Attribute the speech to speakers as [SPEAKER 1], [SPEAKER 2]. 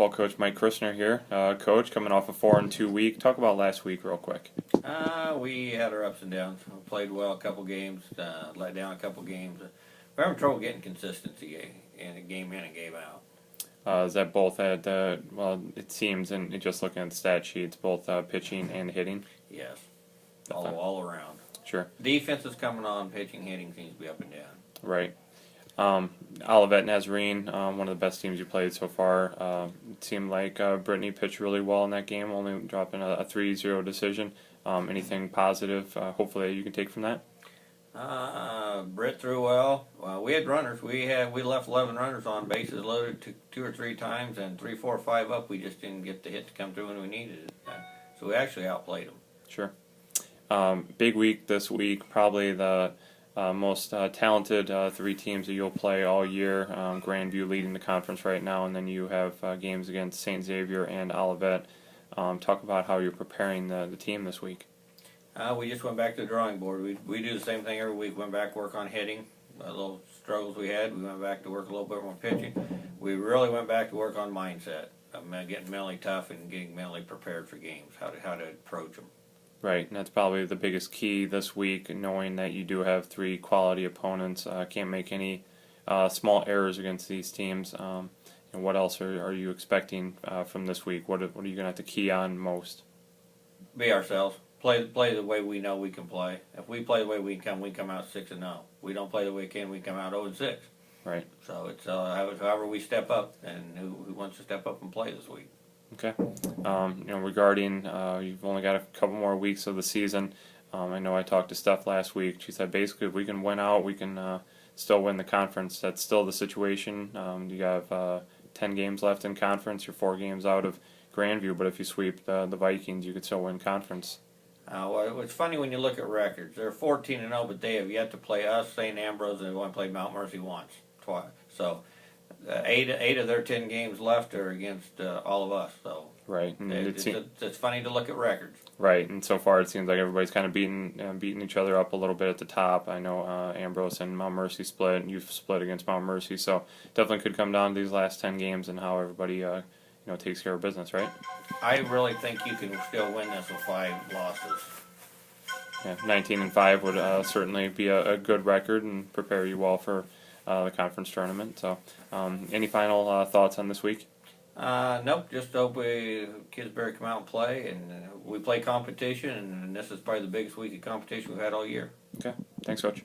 [SPEAKER 1] football coach Mike Christner here. Coach, coming off a 4-2 week. Talk about last week real quick.
[SPEAKER 2] We had our ups and downs. We played well a couple games, let down a couple games. We're having trouble getting consistency in a game in and game out.
[SPEAKER 1] Is that both at, it seems, and just looking at the stat sheets, both pitching and hitting?
[SPEAKER 2] Yes, all around.
[SPEAKER 1] Sure.
[SPEAKER 2] Defense is coming on, pitching, hitting seems to be up and down.
[SPEAKER 1] Right. Olivet Nazarene, one of the best teams you played so far. It seemed like Brittany pitched really well in that game, only dropping a 3-0 decision. Anything positive, hopefully, you can take from that?
[SPEAKER 2] Britt threw well. We had runners. We left 11 runners on, bases loaded two or three times, and 3, 4, 5 up. We just didn't get the hit to come through when we needed it. So we actually outplayed them.
[SPEAKER 1] Sure. Big week this week, probably the most talented 3 teams that you'll play all year. Grandview leading the conference right now, and then you have games against St. Xavier and Olivet. Talk about how you're preparing the team this week.
[SPEAKER 2] We just went back to the drawing board. We do the same thing every week. Went back to work on hitting. Little struggles we had. We went back to work a little bit more pitching. We really went back to work on mindset. Getting mentally tough and getting mentally prepared for games. How to approach them. Right,
[SPEAKER 1] and that's probably the biggest key this week, knowing that you do have 3 quality opponents. Can't make any small errors against these teams. And what else are you expecting from this week? What are you going to have to key on most?
[SPEAKER 2] Be ourselves. Play the way we know we can play. If we play the way we come out 6-0. We don't play the way we come out 0-6.
[SPEAKER 1] Right.
[SPEAKER 2] So it's however we step up, and who wants to step up and play this week.
[SPEAKER 1] Okay. Regarding, you've only got a couple more weeks of the season. I know I talked to Steph last week. She said basically if we can win out, we can still win the conference. That's still the situation. You have 10 games left in conference. You're 4 games out of Grandview, but if you sweep the Vikings, you could still win conference.
[SPEAKER 2] Well, it's funny when you look at records. They're 14-0, but they have yet to play us, St. Ambrose, and they've only played Mount Mercy twice. So 8 of their 10 games left are against all of us. So
[SPEAKER 1] right, and
[SPEAKER 2] it's funny to look at records.
[SPEAKER 1] Right, and so far it seems like everybody's kind of beating each other up a little bit at the top. I know Ambrose and Mount Mercy split, and you've split against Mount Mercy, so definitely could come down to these last 10 games and how everybody takes care of business, right?
[SPEAKER 2] I really think you can still win this with 5 losses.
[SPEAKER 1] Yeah, 19-5 would certainly be a good record and prepare you well for the conference tournament. So, any final thoughts on this week?
[SPEAKER 2] Nope. Just hope Kidsbury come out and play, and we play competition, and this is probably the biggest week of competition we've had all year.
[SPEAKER 1] Okay. Thanks, Coach.